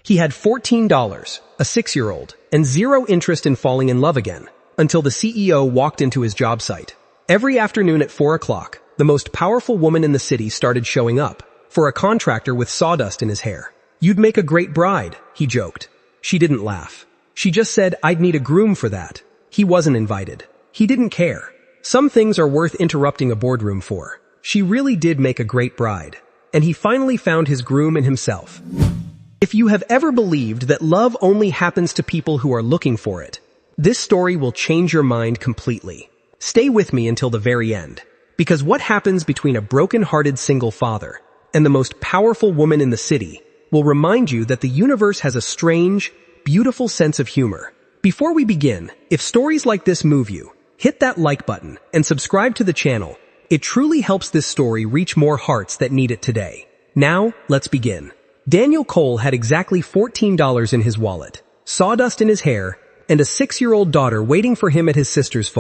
He had $14, a 6-year-old, and zero interest in falling in love again, until the CEO walked into his job site. Every afternoon at 4 o'clock, the most powerful woman in the city started showing up, for a contractor with sawdust in his hair. "You'd make a great bride," he joked. She didn't laugh. She just said, "I'd need a groom for that." He wasn't invited. He didn't care. Some things are worth interrupting a boardroom for. She really did make a great bride. And he finally found his groom in himself. If you have ever believed that love only happens to people who are looking for it, this story will change your mind completely. Stay with me until the very end. Because what happens between a broken-hearted single father and the most powerful woman in the city will remind you that the universe has a strange, beautiful sense of humor. Before we begin, if stories like this move you, hit that like button and subscribe to the channel. It truly helps this story reach more hearts that need it today. Now, let's begin. Daniel Cole had exactly $14 in his wallet, sawdust in his hair, and a 6-year-old daughter waiting for him at his sister's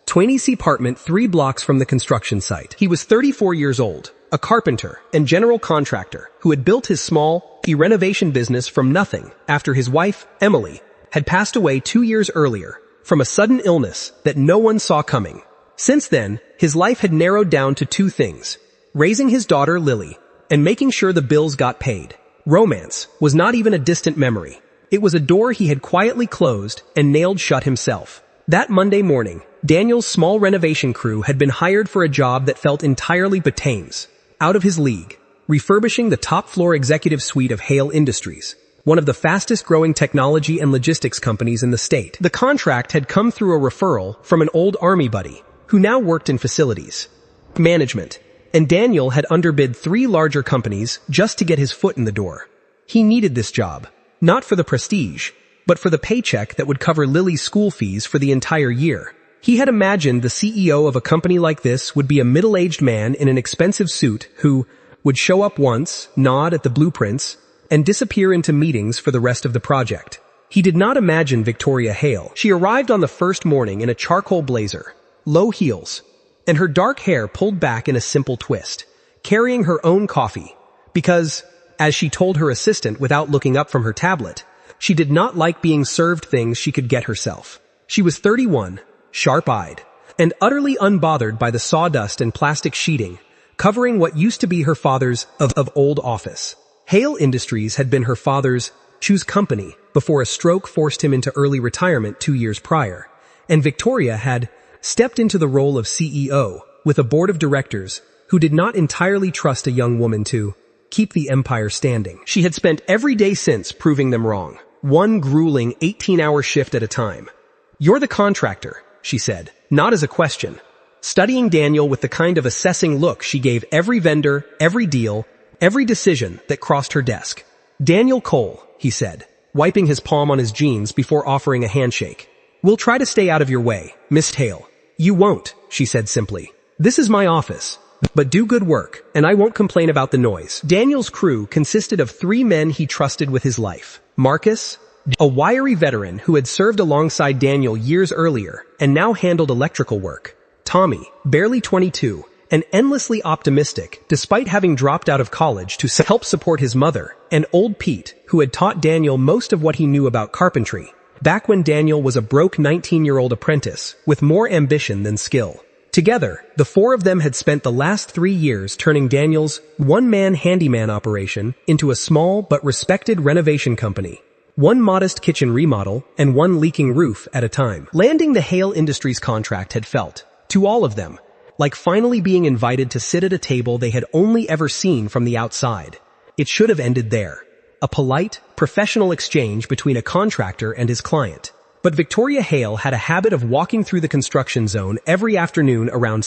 20C apartment 3 blocks from the construction site. He was 34 years old, a carpenter and general contractor who had built his small renovation business from nothing after his wife, Emily, had passed away 2 years earlier from a sudden illness that no one saw coming. Since then, his life had narrowed down to 2 things: raising his daughter, Lily, and making sure the bills got paid. Romance was not even a distant memory. It was a door he had quietly closed and nailed shut himself. That Monday morning, Daniel's small renovation crew had been hired for a job that felt entirely Betame's, out of his league, refurbishing the top-floor executive suite of Hale Industries, one of the fastest-growing technology and logistics companies in the state. The contract had come through a referral from an old army buddy, who now worked in facilities management, and Daniel had underbid 3 larger companies just to get his foot in the door. He needed this job, not for the prestige, but for the paycheck that would cover Lily's school fees for the entire year. He had imagined the CEO of a company like this would be a middle-aged man in an expensive suit who would show up once, nod at the blueprints, and disappear into meetings for the rest of the project. He did not imagine Victoria Hale. She arrived on the first morning in a charcoal blazer, low heels, and her dark hair pulled back in a simple twist, carrying her own coffee, because, as she told her assistant without looking up from her tablet, she did not like being served things she could get herself. She was 31, sharp-eyed, and utterly unbothered by the sawdust and plastic sheeting covering what used to be her father's old office. Hale Industries had been her father's shoes company before a stroke forced him into early retirement 2 years prior, and Victoria had stepped into the role of CEO with a board of directors who did not entirely trust a young woman to keep the empire standing. She had spent every day since proving them wrong, one grueling 18-hour shift at a time. "You're the contractor," she said, not as a question, studying Daniel with the kind of assessing look she gave every vendor, every deal, every decision that crossed her desk. "Daniel Cole," he said, wiping his palm on his jeans before offering a handshake. "We'll try to stay out of your way, Miss Hale." "You won't," she said simply. "This is my office. But do good work, and I won't complain about the noise." Daniel's crew consisted of 3 men he trusted with his life. Marcus, a wiry veteran who had served alongside Daniel years earlier and now handled electrical work. Tommy, barely 22, and endlessly optimistic despite having dropped out of college to help support his mother. And old Pete, who had taught Daniel most of what he knew about carpentry, back when Daniel was a broke 19-year-old apprentice with more ambition than skill. Together, the 4 of them had spent the last 3 years turning Daniel's one-man handyman operation into a small but respected renovation company, one modest kitchen remodel and one leaking roof at a time. Landing the Hale Industries contract had felt, to all of them, like finally being invited to sit at a table they had only ever seen from the outside. It should have ended there, a polite, professional exchange between a contractor and his client. But Victoria Hale had a habit of walking through the construction zone every afternoon around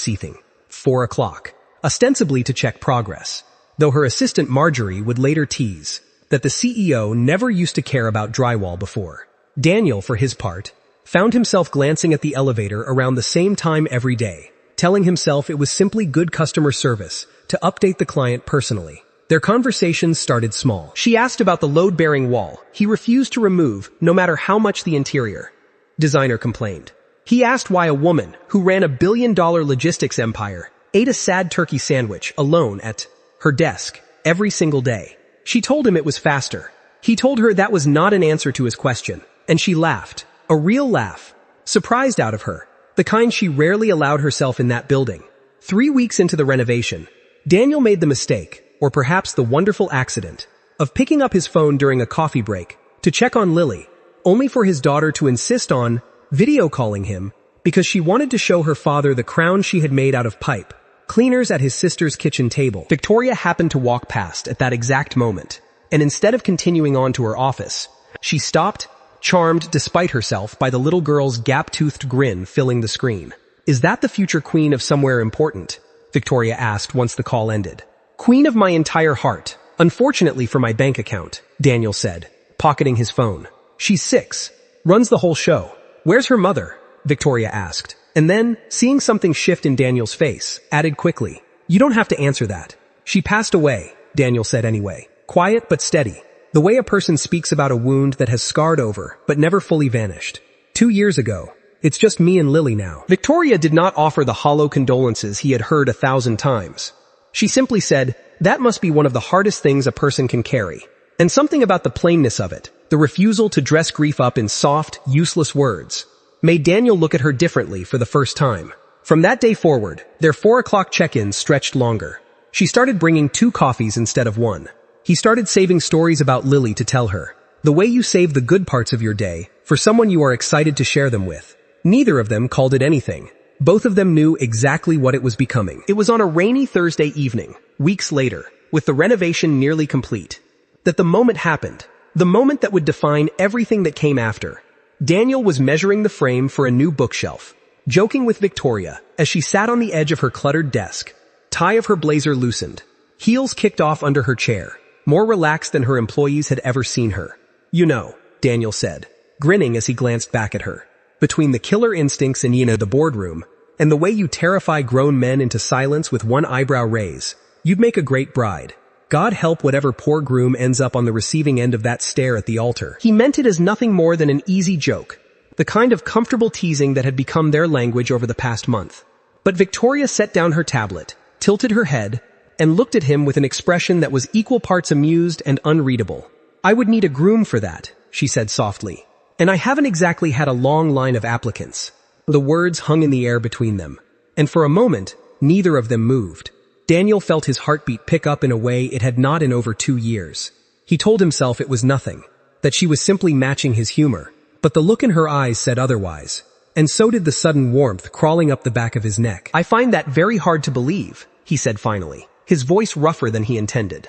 4 o'clock, ostensibly to check progress, though her assistant Marjorie would later tease that the CEO never used to care about drywall before. Daniel, for his part, found himself glancing at the elevator around the same time every day, telling himself it was simply good customer service to update the client personally. Their conversations started small. She asked about the load-bearing wall he refused to remove no matter how much the interior designer complained. He asked why a woman who ran a billion-dollar logistics empire ate a sad turkey sandwich alone at her desk every single day. She told him it was faster. He told her that was not an answer to his question, and she laughed. A real laugh. Surprised out of her. The kind she rarely allowed herself in that building. 3 weeks into the renovation, Daniel made the mistake, or perhaps the wonderful accident, of picking up his phone during a coffee break to check on Lily, only for his daughter to insist on video calling him because she wanted to show her father the crown she had made out of pipe cleaners at his sister's kitchen table. Victoria happened to walk past at that exact moment, and instead of continuing on to her office, she stopped, charmed despite herself by the little girl's gap-toothed grin filling the screen. "Is that the future queen of somewhere important?" Victoria asked once the call ended. "Queen of my entire heart. Unfortunately for my bank account," Daniel said, pocketing his phone. "She's 6. Runs the whole show." "Where's her mother?" Victoria asked. And then, seeing something shift in Daniel's face, added quickly, "You don't have to answer that." "She passed away," Daniel said anyway. Quiet but steady. The way a person speaks about a wound that has scarred over, but never fully vanished. 2 years ago. It's just me and Lily now. Victoria did not offer the hollow condolences he had heard 1,000 times. She simply said, that must be one of the hardest things a person can carry. And something about the plainness of it, the refusal to dress grief up in soft, useless words, made Daniel look at her differently for the first time. From that day forward, their 4 o'clock check-ins stretched longer. She started bringing 2 coffees instead of 1. He started saving stories about Lily to tell her. The way you save the good parts of your day for someone you are excited to share them with. Neither of them called it anything. Both of them knew exactly what it was becoming. It was on a rainy Thursday evening, weeks later, with the renovation nearly complete, that the moment happened. The moment that would define everything that came after. Daniel was measuring the frame for a new bookshelf, joking with Victoria as she sat on the edge of her cluttered desk, tie of her blazer loosened, heels kicked off under her chair, more relaxed than her employees had ever seen her. "You know," Daniel said, grinning as he glanced back at her. "Between the killer instincts in the boardroom, and the way you terrify grown men into silence with one eyebrow raise, you'd make a great bride. God help whatever poor groom ends up on the receiving end of that stare at the altar." He meant it as nothing more than an easy joke, the kind of comfortable teasing that had become their language over the past month. But Victoria set down her tablet, tilted her head, and looked at him with an expression that was equal parts amused and unreadable. "I would need a groom for that," she said softly. "And I haven't exactly had a long line of applicants." The words hung in the air between them, and for a moment, neither of them moved. Daniel felt his heartbeat pick up in a way it had not in over 2 years. He told himself it was nothing, that she was simply matching his humor, but the look in her eyes said otherwise, and so did the sudden warmth crawling up the back of his neck. "I find that very hard to believe," he said finally, his voice rougher than he intended.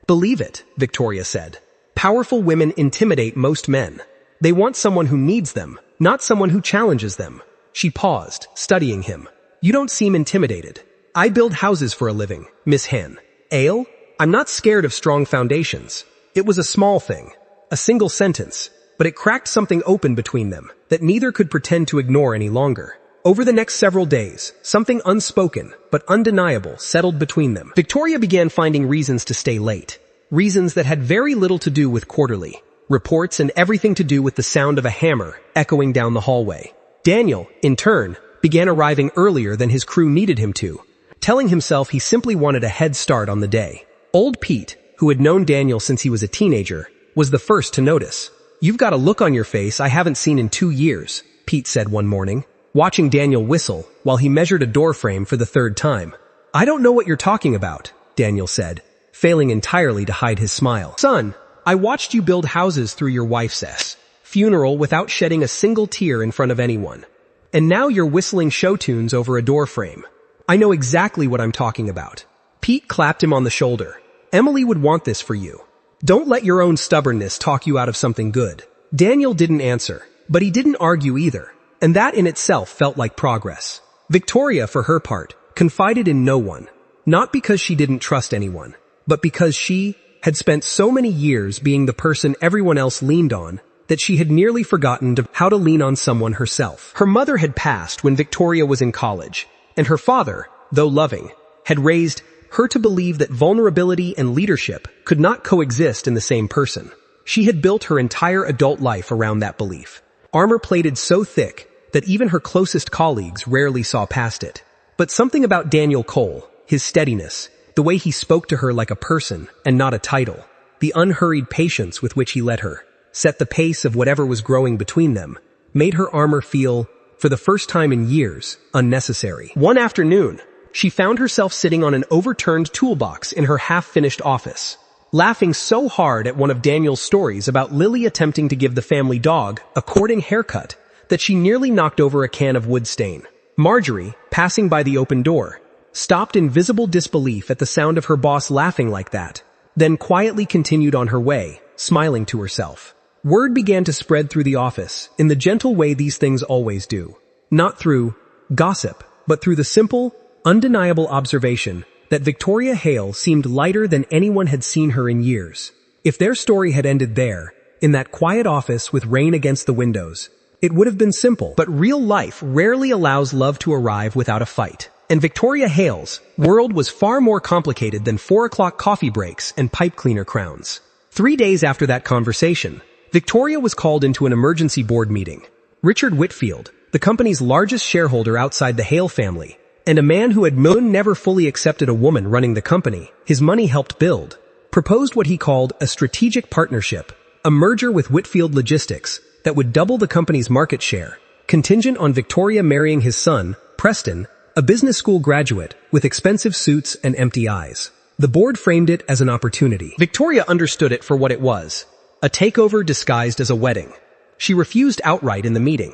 "Believe it," Victoria said. "Powerful women intimidate most men. They want someone who needs them, not someone who challenges them." She paused, studying him. "You don't seem intimidated." "I build houses for a living, Miss Hen. Ale? I'm not scared of strong foundations." It was a small thing, a single sentence, but it cracked something open between them that neither could pretend to ignore any longer. Over the next several days, something unspoken but undeniable settled between them. Victoria began finding reasons to stay late, reasons that had very little to do with quarterly reports and everything to do with the sound of a hammer echoing down the hallway. Daniel, in turn, began arriving earlier than his crew needed him to, telling himself he simply wanted a head start on the day. Old Pete, who had known Daniel since he was a teenager, was the first to notice. "You've got a look on your face I haven't seen in 2 years, Pete said one morning, watching Daniel whistle while he measured a door frame for the 3rd time. "I don't know what you're talking about," Daniel said, failing entirely to hide his smile. "Son, I watched you build houses through your wife's funeral without shedding a single tear in front of anyone. And now you're whistling show tunes over a door frame. I know exactly what I'm talking about." Pete clapped him on the shoulder. "Emily would want this for you. Don't let your own stubbornness talk you out of something good." Daniel didn't answer, but he didn't argue either, and that in itself felt like progress. Victoria, for her part, confided in no one, not because she didn't trust anyone, but because she had spent so many years being the person everyone else leaned on that she had nearly forgotten how to lean on someone herself. Her mother had passed when Victoria was in college, and her father, though loving, had raised her to believe that vulnerability and leadership could not coexist in the same person. She had built her entire adult life around that belief, armor-plated so thick that even her closest colleagues rarely saw past it. But something about Daniel Cole, his steadiness, the way he spoke to her like a person and not a title, the unhurried patience with which he let her set the pace of whatever was growing between them, made her armor feel, for the first time in years, unnecessary. One afternoon, she found herself sitting on an overturned toolbox in her half-finished office, laughing so hard at one of Daniel's stories about Lily attempting to give the family dog a courting haircut that she nearly knocked over a can of wood stain. Marjorie, passing by the open door, stopped in visible disbelief at the sound of her boss laughing like that, then quietly continued on her way, smiling to herself. Word began to spread through the office in the gentle way these things always do. Not through gossip, but through the simple, undeniable observation that Victoria Hale seemed lighter than anyone had seen her in years. If their story had ended there, in that quiet office with rain against the windows, it would have been simple. But real life rarely allows love to arrive without a fight. And Victoria Hale's world was far more complicated than 4 o'clock coffee breaks and pipe cleaner crowns. 3 days after that conversation, Victoria was called into an emergency board meeting. Richard Whitfield, the company's largest shareholder outside the Hale family, and a man who had never fully accepted a woman running the company his money helped build, proposed what he called a strategic partnership, a merger with Whitfield Logistics that would double the company's market share, contingent on Victoria marrying his son, Preston, a business school graduate with expensive suits and empty eyes. The board framed it as an opportunity. Victoria understood it for what it was, a takeover disguised as a wedding. She refused outright in the meeting,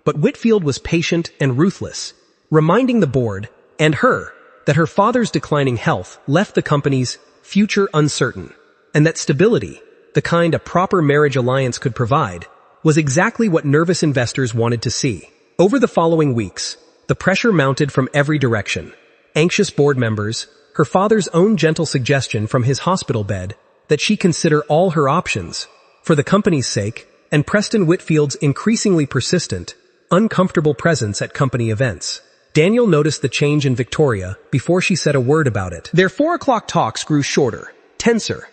but Whitfield was patient and ruthless, reminding the board, and her, that her father's declining health left the company's future uncertain, and that stability, the kind a proper marriage alliance could provide, was exactly what nervous investors wanted to see. Over the following weeks, the pressure mounted from every direction. Anxious board members, her father's own gentle suggestion from his hospital bed that she consider all her options, for the company's sake, and Preston Whitfield's increasingly persistent, uncomfortable presence at company events. Daniel noticed the change in Victoria before she said a word about it. Their 4 o'clock talks grew shorter, tenser.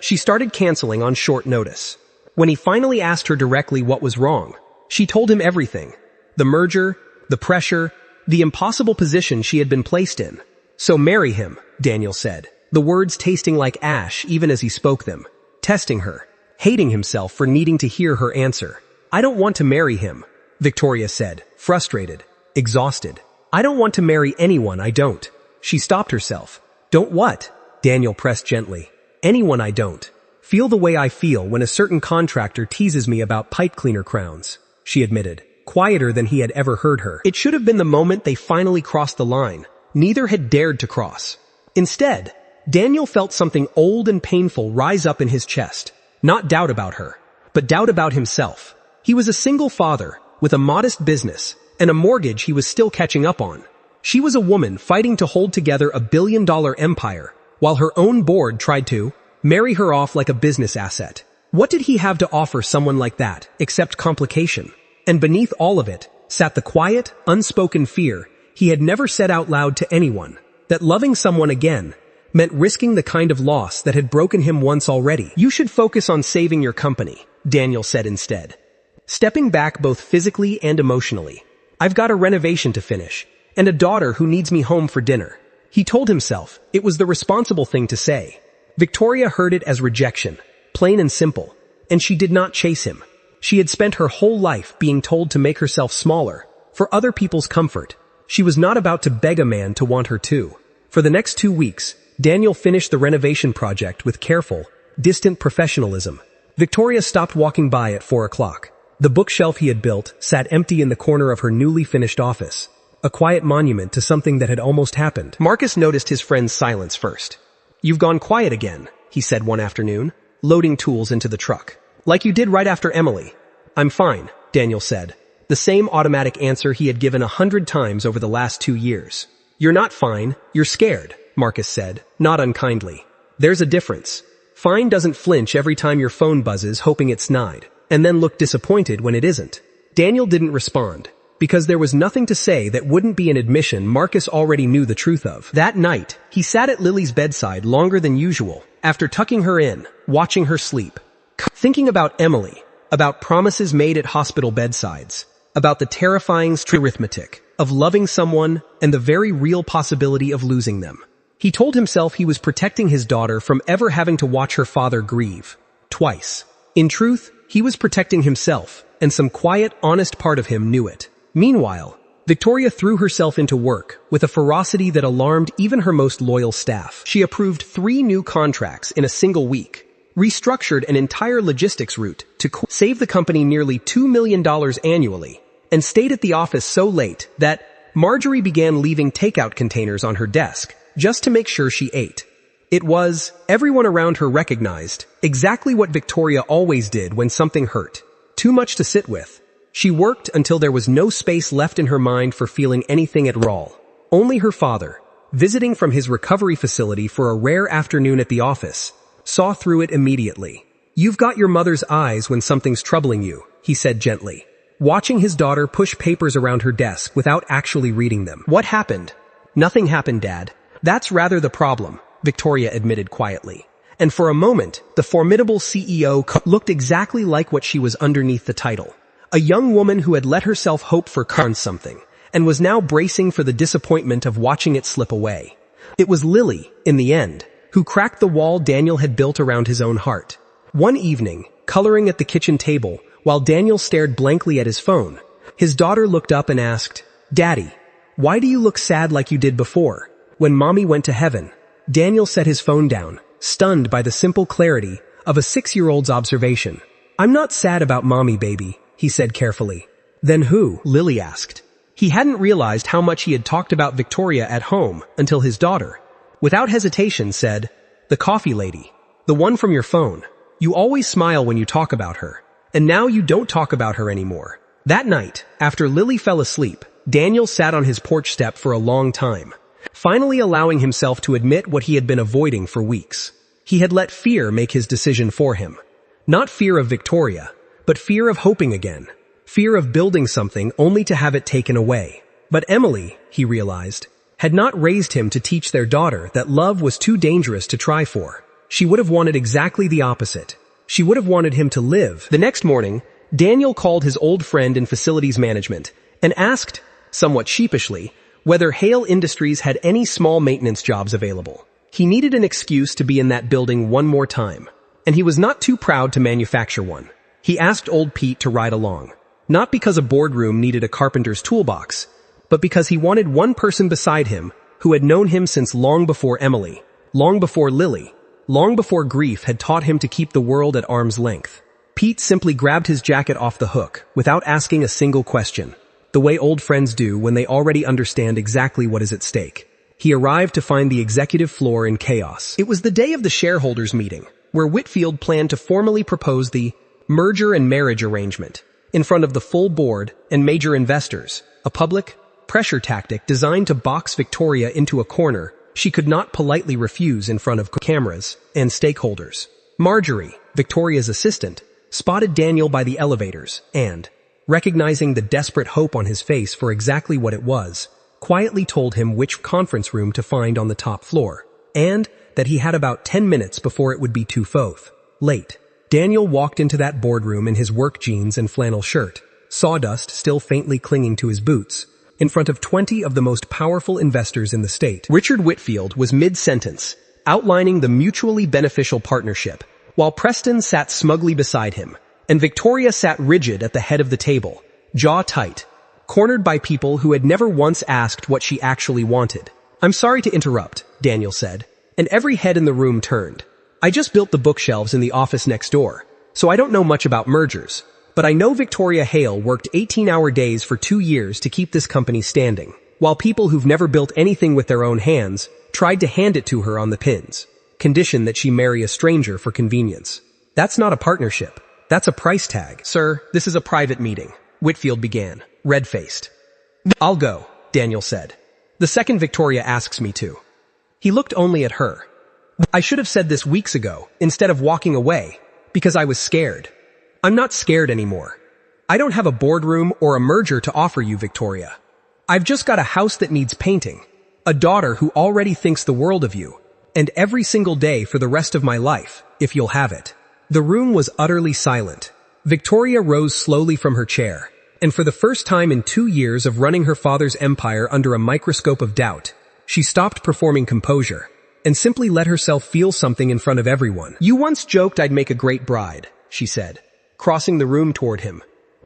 She started canceling on short notice. When he finally asked her directly what was wrong, she told him everything. The merger, the pressure, the impossible position she had been placed in. So marry him, Daniel said, the words tasting like ash even as he spoke them, testing her, hating himself for needing to hear her answer. I don't want to marry him, Victoria said, frustrated, exhausted. I don't want to marry anyone, I don't. She stopped herself. Don't what? Daniel pressed gently. Anyone I don't. Feel the way I feel when a certain contractor teases me about pipe cleaner crowns, she admitted, quieter than he had ever heard her. It should have been the moment they finally crossed the line. Neither had dared to cross. Instead, Daniel felt something old and painful rise up in his chest. Not doubt about her, but doubt about himself. He was a single father, with a modest business, and a mortgage he was still catching up on. She was a woman fighting to hold together a billion-dollar empire, while her own board tried to marry her off like a business asset. What did he have to offer someone like that, except complication? And beneath all of it, sat the quiet, unspoken fear he had never said out loud to anyone, that loving someone again meant risking the kind of loss that had broken him once already. You should focus on saving your company, Daniel said instead, stepping back both physically and emotionally. I've got a renovation to finish, and a daughter who needs me home for dinner. He told himself it was the responsible thing to say. Victoria heard it as rejection, plain and simple, and she did not chase him. She had spent her whole life being told to make herself smaller, for other people's comfort. She was not about to beg a man to want her too. For the next 2 weeks, Daniel finished the renovation project with careful, distant professionalism. Victoria stopped walking by at 4 o'clock. The bookshelf he had built sat empty in the corner of her newly finished office, a quiet monument to something that had almost happened. Marcus noticed his friend's silence first. You've gone quiet again, he said one afternoon, loading tools into the truck. Like you did right after Emily. I'm fine, Daniel said, the same automatic answer he had given 100 times over the last 2 years. You're not fine, you're scared, Marcus said, not unkindly. There's a difference. Fine doesn't flinch every time your phone buzzes hoping it's snide, and then look disappointed when it isn't. Daniel didn't respond, because there was nothing to say that wouldn't be an admission Marcus already knew the truth of. That night, he sat at Lily's bedside longer than usual, after tucking her in, watching her sleep, thinking about Emily, about promises made at hospital bedsides, about the terrifying arithmetic of loving someone and the very real possibility of losing them. He told himself he was protecting his daughter from ever having to watch her father grieve. Twice. In truth, he was protecting himself, and some quiet, honest part of him knew it. Meanwhile, Victoria threw herself into work with a ferocity that alarmed even her most loyal staff. She approved 3 new contracts in a single week, restructured an entire logistics route to save the company nearly $2 million annually, and stayed at the office so late that Marjorie began leaving takeout containers on her desk just to make sure she ate. It was, everyone around her recognized, exactly what Victoria always did when something hurt. Too much to sit with. She worked until there was no space left in her mind for feeling anything at all. Only her father, visiting from his recovery facility for a rare afternoon at the office, saw through it immediately. "You've got your mother's eyes when something's troubling you," he said gently, watching his daughter push papers around her desk without actually reading them. "What happened?" "Nothing happened, Dad. That's rather the problem," Victoria admitted quietly. And for a moment, the formidable CEO looked exactly like what she was underneath the title. A young woman who had let herself hope for something, and was now bracing for the disappointment of watching it slip away. It was Lily, in the end, who cracked the wall Daniel had built around his own heart. One evening, coloring at the kitchen table, while Daniel stared blankly at his phone, his daughter looked up and asked, "Daddy, why do you look sad like you did before, when Mommy went to heaven?" Daniel set his phone down, stunned by the simple clarity of a 6-year-old's observation. "I'm not sad about Mommy, baby," he said carefully. "Then who?" Lily asked. He hadn't realized how much he had talked about Victoria at home until his daughter, without hesitation, said, "The coffee lady. The one from your phone. You always smile when you talk about her. And now you don't talk about her anymore." That night, after Lily fell asleep, Daniel sat on his porch step for a long time, finally allowing himself to admit what he had been avoiding for weeks. He had let fear make his decision for him. Not fear of Victoria, but fear of hoping again. Fear of building something only to have it taken away. But Emily, he realized, had not raised him to teach their daughter that love was too dangerous to try for. She would have wanted exactly the opposite. She would have wanted him to live. The next morning, Daniel called his old friend in facilities management and asked, somewhat sheepishly, whether Hale Industries had any small maintenance jobs available. He needed an excuse to be in that building one more time, and he was not too proud to manufacture one. He asked old Pete to ride along, not because a boardroom needed a carpenter's toolbox, but because he wanted one person beside him who had known him since long before Emily, long before Lily, long before grief had taught him to keep the world at arm's length. Pete simply grabbed his jacket off the hook without asking a single question, the way old friends do when they already understand exactly what is at stake. He arrived to find the executive floor in chaos. It was the day of the shareholders' meeting, where Whitfield planned to formally propose the merger and marriage arrangement in front of the full board and major investors, a public pressure tactic designed to box Victoria into a corner she could not politely refuse in front of cameras and stakeholders. Marjorie, Victoria's assistant, spotted Daniel by the elevators and, recognizing the desperate hope on his face for exactly what it was, quietly told him which conference room to find on the top floor, and that he had about 10 minutes before it would be too late. Daniel walked into that boardroom in his work jeans and flannel shirt, sawdust still faintly clinging to his boots, in front of 20 of the most powerful investors in the state. Richard Whitfield was mid-sentence, outlining the mutually beneficial partnership, while Preston sat smugly beside him, and Victoria sat rigid at the head of the table, jaw tight, cornered by people who had never once asked what she actually wanted. "I'm sorry to interrupt," Daniel said, and every head in the room turned. "I just built the bookshelves in the office next door, so I don't know much about mergers, but I know Victoria Hale worked 18-hour days for 2 years to keep this company standing, while people who've never built anything with their own hands tried to hand it to her on the pins, condition that she marry a stranger for convenience. That's not a partnership. That's a price tag." "Sir, this is a private meeting," Whitfield began, red-faced. "I'll go," Daniel said. "The second Victoria asks me to." He looked only at her. "I should have said this weeks ago, instead of walking away, because I was scared. I'm not scared anymore. I don't have a boardroom or a merger to offer you, Victoria. I've just got a house that needs painting, a daughter who already thinks the world of you, and every single day for the rest of my life, if you'll have it." The room was utterly silent. Victoria rose slowly from her chair, and for the first time in 2 years of running her father's empire under a microscope of doubt, she stopped performing composure and simply let herself feel something in front of everyone. "You once joked I'd make a great bride," she said, crossing the room toward him,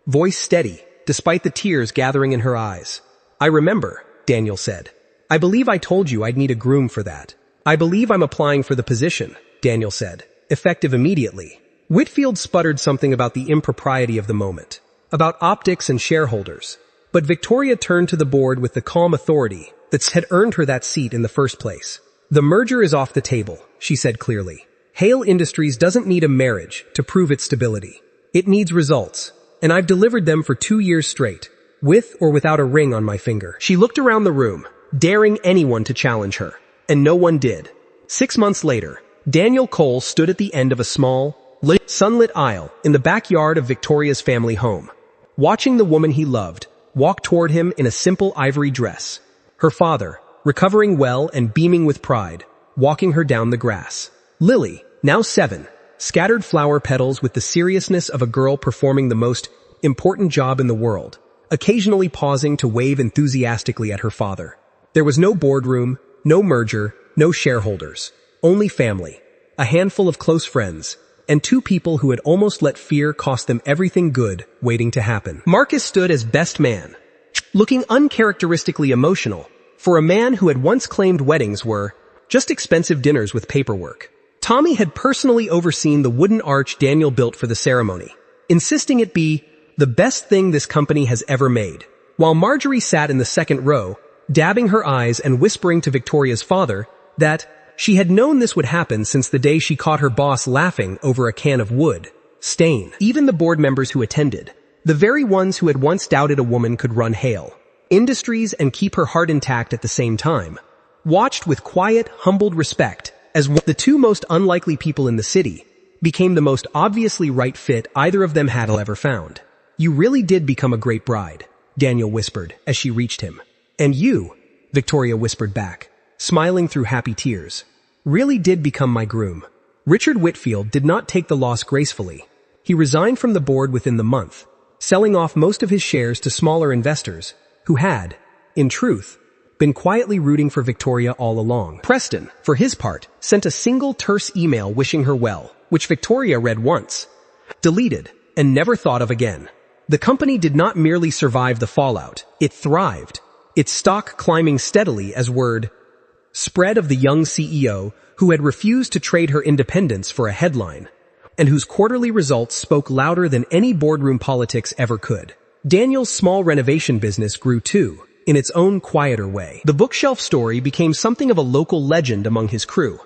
voice steady, despite the tears gathering in her eyes. "I remember," Daniel said. "I believe I told you I'd need a groom for that." "I believe I'm applying for the position," Daniel said, effective immediately. Whitfield sputtered something about the impropriety of the moment, about optics and shareholders. But Victoria turned to the board with the calm authority that had earned her that seat in the first place. "The merger is off the table," she said clearly. "Hale Industries doesn't need a marriage to prove its stability. It needs results, and I've delivered them for 2 years straight, with or without a ring on my finger." She looked around the room, daring anyone to challenge her, and no one did. 6 months later, Daniel Cole stood at the end of a small, sunlit aisle in the backyard of Victoria's family home, watching the woman he loved walk toward him in a simple ivory dress. Her father, recovering well and beaming with pride, walking her down the grass. Lily, now 7, scattered flower petals with the seriousness of a girl performing the most important job in the world, occasionally pausing to wave enthusiastically at her father. There was no boardroom, no merger, no shareholders, only family, a handful of close friends, and 2 people who had almost let fear cost them everything good waiting to happen. Marcus stood as best man, looking uncharacteristically emotional, for a man who had once claimed weddings were just expensive dinners with paperwork. Tommy had personally overseen the wooden arch Daniel built for the ceremony, insisting it be the best thing this company has ever made, while Marjorie sat in the second row, dabbing her eyes and whispering to Victoria's father that she had known this would happen since the day she caught her boss laughing over a can of wood. Stain. Even the board members who attended, the very ones who had once doubted a woman could run Hale Industries and keep her heart intact at the same time, watched with quiet, humbled respect as the 2 most unlikely people in the city became the most obviously right fit either of them had ever found. "You really did become a great bride," Daniel whispered as she reached him. "And you," Victoria whispered back, smiling through happy tears, "really did become my groom." Richard Whitfield did not take the loss gracefully. He resigned from the board within the month, selling off most of his shares to smaller investors who had, in truth, been quietly rooting for Victoria all along. Preston, for his part, sent a single terse email wishing her well, which Victoria read once, deleted, and never thought of again. The company did not merely survive the fallout, it thrived, its stock climbing steadily as word spread of the young CEO who had refused to trade her independence for a headline, and whose quarterly results spoke louder than any boardroom politics ever could. Daniel's small renovation business grew too, in its own quieter way. The bookshelf story became something of a local legend among his crew,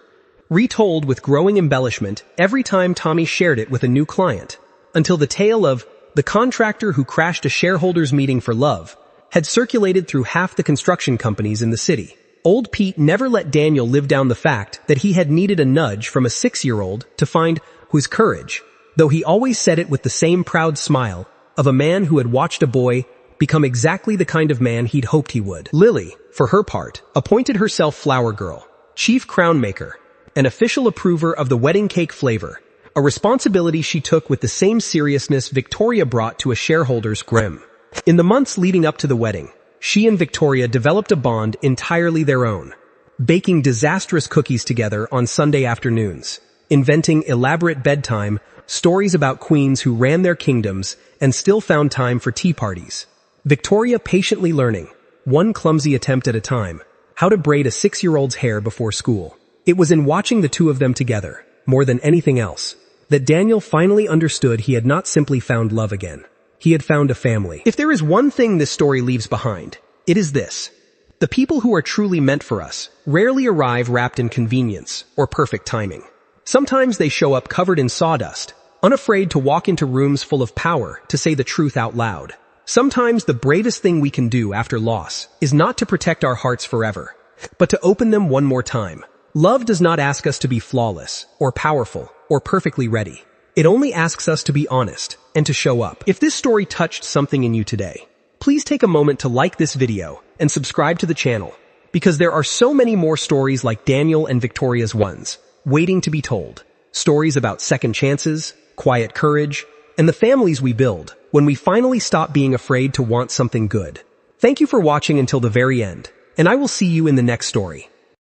retold with growing embellishment every time Tommy shared it with a new client, until the tale of the contractor who crashed a shareholders' meeting for love had circulated through half the construction companies in the city. Old Pete never let Daniel live down the fact that he had needed a nudge from a 6-year-old to find his courage, though he always said it with the same proud smile of a man who had watched a boy become exactly the kind of man he'd hoped he would. Lily, for her part, appointed herself flower girl, chief crown maker, an official approver of the wedding cake flavor, a responsibility she took with the same seriousness Victoria brought to a shareholder's grim. In the months leading up to the wedding, she and Victoria developed a bond entirely their own, baking disastrous cookies together on Sunday afternoons, inventing elaborate bedtime stories about queens who ran their kingdoms and still found time for tea parties. Victoria patiently learning, one clumsy attempt at a time, how to braid a 6-year-old's hair before school. It was in watching the 2 of them together, more than anything else, that Daniel finally understood he had not simply found love again. He had found a family. If there is one thing this story leaves behind, it is this. The people who are truly meant for us rarely arrive wrapped in convenience or perfect timing. Sometimes they show up covered in sawdust, unafraid to walk into rooms full of power to say the truth out loud. Sometimes the bravest thing we can do after loss is not to protect our hearts forever, but to open them one more time. Love does not ask us to be flawless, or powerful, or perfectly ready. It only asks us to be honest and to show up. If this story touched something in you today, please take a moment to like this video and subscribe to the channel, because there are so many more stories like Daniel and Victoria's ones, waiting to be told. Stories about second chances, quiet courage, and the families we build when we finally stop being afraid to want something good. Thank you for watching until the very end, and I will see you in the next story.